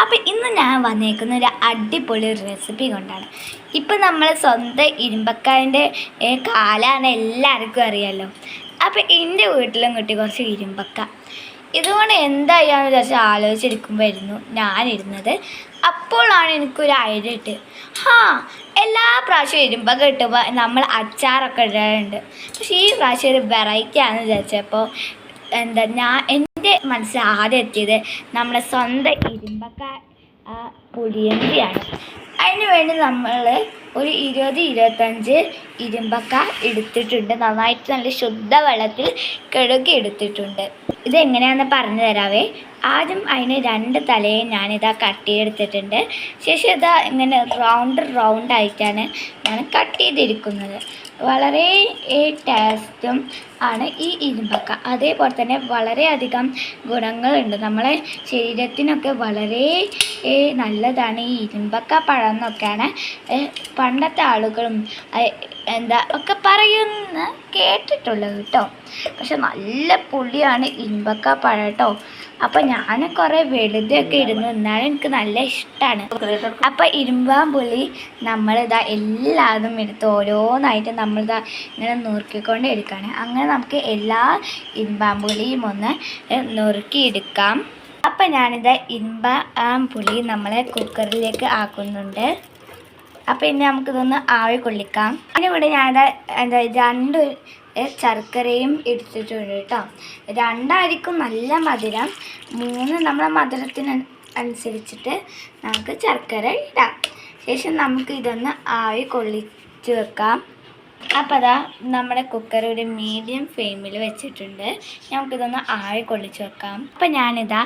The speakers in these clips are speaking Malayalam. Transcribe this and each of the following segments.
അപ്പോൾ ഇന്ന് ഞാൻ വന്നേക്കുന്ന ഒരു അടിപൊളി റെസിപ്പി കൊണ്ടാണ്. ഇപ്പം നമ്മൾ സ്വന്തം ഇരുമ്പക്കായൻ്റെ കാലാണ് എല്ലാവർക്കും അറിയാമല്ലോ. അപ്പോൾ എൻ്റെ വീട്ടിലും കിട്ടി കുറച്ച് ഇരുമ്പക്ക. ഇതുകൊണ്ട് എന്താ ചെയ്യാന്ന് വിചാരിച്ച് ആലോചിച്ചിരിക്കുമ്പോഴായിരുന്നു ഞാനിരുന്നത്. അപ്പോഴാണ് എനിക്കൊരു ഐഡിയ ഇട്ട്, എല്ലാ പ്രാവശ്യവും ഇരുമ്പക്ക കിട്ടുമ്പോൾ നമ്മൾ അച്ചാറൊക്കെ ഇടാറുണ്ട്. പക്ഷേ ഈ പ്രാവശ്യം ഒരു വെറൈറ്റി ആണെന്ന് വിചാരിച്ചപ്പോൾ എൻ്റെ മനസ്സിൽ ആദ്യം എത്തിയത് നമ്മുടെ സ്വന്തം ഇരുമ്പക്ക പുളിയഞ്ചിയാണ്. അതിന് വേണ്ടി നമ്മൾ ഒരു 20-25 ഇരുമ്പക്ക എടുത്തിട്ടുണ്ട്. നന്നായിട്ട് നല്ല ശുദ്ധ വെള്ളത്തിൽ കഴുകി എടുത്തിട്ടുണ്ട്. ഇതെങ്ങനെയാണെന്ന് പറഞ്ഞു തരാവേ. ആദ്യം അതിന് 2 തലയും ഞാനിതാ കട്ട് ചെയ്തെടുത്തിട്ടുണ്ട്. ശേഷം ഇതാ ഇങ്ങനെ റൗണ്ട് ആയിട്ടാണ് ഞാൻ കട്ട് ചെയ്തിരിക്കുന്നത്. വളരെ ടേസ്റ്റും ആണ് ഈ ഇരുമ്പക്ക. അതേപോലെ തന്നെ വളരെയധികം ഗുണങ്ങളുണ്ട്. നമ്മളെ ശരീരത്തിനൊക്കെ വളരെ നല്ലതാണ് ഈ ഇരുമ്പക്ക പഴം എന്നൊക്കെയാണ് പണ്ടത്തെ ആളുകളും ഒക്കെ പറയുന്ന കേട്ടിട്ടുള്ളത് കേട്ടോ. പക്ഷെ നല്ല പുളിയാണ് ഇരുമ്പക്ക പഴം കേട്ടോ. അപ്പം ഞാൻ കുറേ വെളുതൊക്കെ ഇടുന്നു, എന്നാലും എനിക്ക് നല്ല ഇഷ്ടമാണ്. അപ്പം ഇരുമ്പാമ്പുളി നമ്മളിതാ എല്ലാതും എടുത്ത് ഓരോന്നായിട്ട് നമ്മളിതാ ഇങ്ങനെ നുറുക്കിക്കൊണ്ട് എടുക്കുകയാണ്. അങ്ങനെ നമുക്ക് എല്ലാ ഇരുമ്പാമ്പുളിയും ഒന്ന് നുറുക്കിയെടുക്കാം. അപ്പം ഞാനിതാ ഇരുമ്പാമ്പുളി നമ്മളെ കുക്കറിലേക്ക് ആക്കുന്നുണ്ട്. അപ്പം ഇനി നമുക്കിതൊന്ന് ആവി കൊള്ളിക്കാം. അതിനിവിടെ ഞാനിതാ 2 ശർക്കരയും എടുത്തിട്ടുണ്ട് കേട്ടോ. 2 ആയിരിക്കും നല്ല മധുരം. 3 നമ്മളെ മധുരത്തിന് അനുസരിച്ചിട്ട് നമുക്ക് ശർക്കര ഇടാം. ശേഷം നമുക്ക് ഇതൊന്ന് ആവി കൊള്ളിച്ച് വെക്കാം. അപ്പോൾ അതാ നമ്മുടെ കുക്കർ ഒരു മീഡിയം ഫ്ലെയിമിൽ വെച്ചിട്ടുണ്ട്. നമുക്കിതൊന്ന് ആവി കൊള്ളിച്ച് വെക്കാം. അപ്പം ഞാനിതാ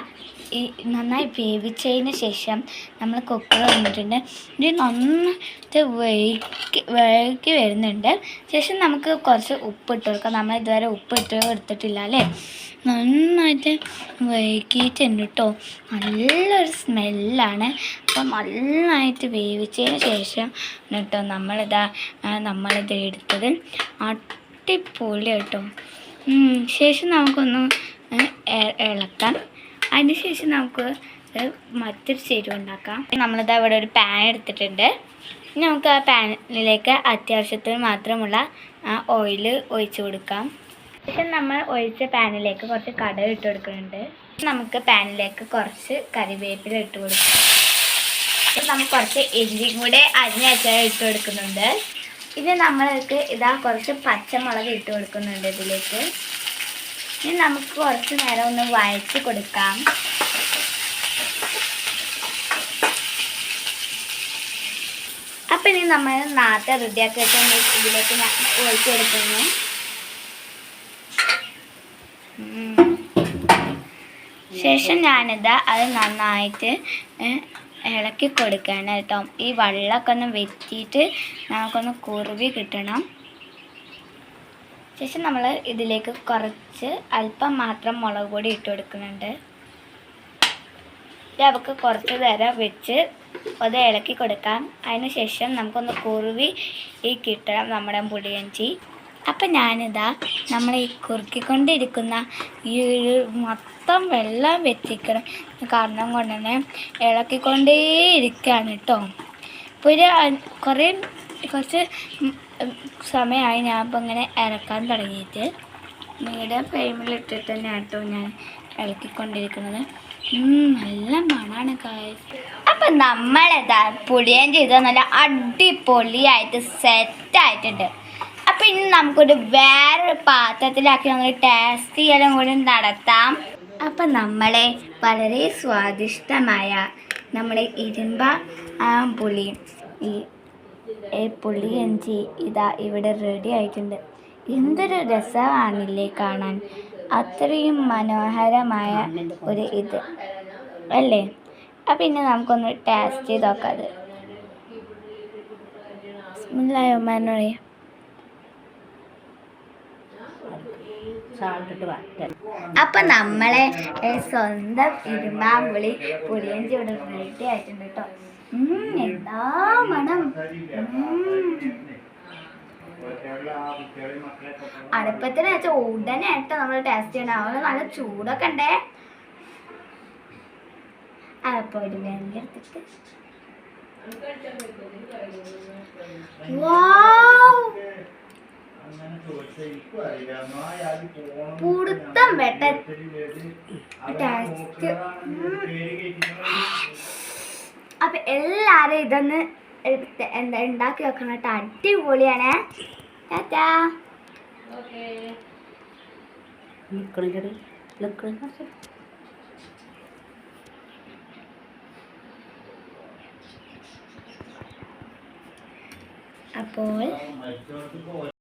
ഈ നന്നായി വേവിച്ചതിന് ശേഷം നമ്മൾ കുക്കർ വന്നിട്ടുണ്ട്. ഇത് നന്നായിട്ട് വഴുക്കി വരുന്നുണ്ട്. ശേഷം നമുക്ക് കുറച്ച് ഉപ്പിട്ട് കൊടുക്കാം. നമ്മൾ ഇതുവരെ ഉപ്പിട്ട് എടുത്തിട്ടില്ല അല്ലേ. നന്നായിട്ട് വഴുകിയിട്ടുണ്ട് കേട്ടോ. നല്ലൊരു സ്മെല്ലാണ്. അപ്പം നന്നായിട്ട് വേവിച്ചതിന് ശേഷം കേട്ടോ നമ്മളിത് എടുത്തത് അടിപൊളി കേട്ടോ. ശേഷം നമുക്കൊന്ന് ഇളക്കാം. അതിന് ശേഷം നമുക്ക് മറ്റൊരു ചേരുവ ഉണ്ടാക്കാം. നമ്മളിതാ ഇവിടെ ഒരു പാൻ എടുത്തിട്ടുണ്ട്. നമുക്ക് ആ പാനിലേക്ക് അത്യാവശ്യത്തിന് മാത്രമുള്ള ഓയിൽ ഒഴിച്ച് കൊടുക്കാം. ശേഷം നമ്മൾ ഒഴിച്ച പാനിലേക്ക് കുറച്ച് കടുക് ഇട്ട് കൊടുക്കുന്നുണ്ട്. നമുക്ക് പാനിലേക്ക് കുറച്ച് കരിവേപ്പില ഇട്ട് കൊടുക്കാം. നമുക്ക് കുറച്ച് ഇഞ്ചിയും കൂടെ അരിഞ്ഞച്ചാൽ ഇട്ട് കൊടുക്കുന്നുണ്ട്. ഇത് നമ്മൾക്ക് കുറച്ച് പച്ചമുളക് ഇട്ട് കൊടുക്കുന്നുണ്ട് ഇതിലേക്ക്. ഇനി നമുക്ക് കുറച്ച് നേരം ഒന്ന് വഴറ്റി കൊടുക്കാം. അപ്പം ഇനി നമ്മൾ നേരത്തെ റെഡിയാക്കി വെച്ച ഇതിലേക്ക് ഞാൻ ഒഴിച്ച് കൊടുക്കുന്നു. ശേഷം അത് നന്നായിട്ട് ഇളക്കി കൊടുക്കണം കേട്ടോ. ഈ വെള്ളമൊക്കെ ഒന്ന് വെറ്റിയിട്ട് നമുക്കൊന്ന് കുറുവി കിട്ടണം. ശേഷം നമ്മൾ ഇതിലേക്ക് കുറച്ച് അല്പം മാത്രം മുളക് പൊടി ഇട്ട് കൊടുക്കുന്നുണ്ട്. നമുക്ക് കുറച്ച് നേരം വെച്ച് അത് ഇളക്കി കൊടുക്കാം. അതിന് ശേഷം നമുക്കൊന്ന് കുറുവി കിട്ടണം നമ്മുടെ പുളിയിഞ്ചി. അപ്പം നമ്മൾ ഈ കുറുക്കിക്കൊണ്ടിരിക്കുന്ന ഈ ഒരു മൊത്തം വെള്ളം വെറ്റിക്കണം കാരണം കൊണ്ട് തന്നെ ഇളക്കിക്കൊണ്ടേയിരിക്കുകയാണ് കേട്ടോ. ഇപ്പോൾ കുറച്ച് സമയമായി ഞാൻ ഇപ്പം ഇങ്ങനെ ഇറക്കാൻ തുടങ്ങിയിട്ട്. മീഡിയം ഫ്ലെയിമിലിട്ടിട്ട് തന്നെ കേട്ടോ ഞാൻ ഇളക്കിക്കൊണ്ടിരിക്കുന്നത്. നല്ല മണമാണ് കായ്. അപ്പം പുളിയിഞ്ചി നല്ല അടിപൊളിയായിട്ട് സെറ്റായിട്ടുണ്ട്. അപ്പം ഇനി നമുക്കൊരു വേറൊരു പാത്രത്തിലാക്കി നമ്മൾ ടേസ്റ്റ് ചെയ്യലും കൂടി നടത്താം. അപ്പം വളരെ സ്വാദിഷ്ടമായ നമ്മുടെ പുളിയിഞ്ചി ഇവിടെ റെഡി ആയിട്ടുണ്ട്. എന്തൊരു രസമാണില്ലേ കാണാൻ. അത്രയും മനോഹരമായ ഒരു ഇത് അല്ലേ. അപ്പം ഇനി നമുക്കൊന്ന് ടേസ്റ്റ് ചെയ്ത് നോക്കാം. അത് ബിസ്മില്ലാഹിർ അപ്പം നമ്മളെ സ്വന്തം ഇരുമ്പാമ്പുളി പുളിയിഞ്ചി ഇവിടെ റെഡി ആയിട്ടുണ്ട് കേട്ടോ. എന്താ മണം. അടുപ്പത്തിന് വെച്ചാൽ ഉടനെ ആയിട്ട് നമ്മൾ ടേസ്റ്റ് ചെയ്യണം. അവിടെ നല്ല ചൂടൊക്കെ ഉണ്ടേ. അപ്പോൾ ഒരു വെല്ലെടുത്തിട്ട് പുടുത്തം വെട്ട ടേസ്റ്റ്. അപ്പൊ എല്ലാരും ഇതൊന്ന് എന്താ ഉണ്ടാക്കി വെക്കണം കേട്ടോ. അടിപൊളിയാണ്. ടാറ്റാ. അപ്പോൾ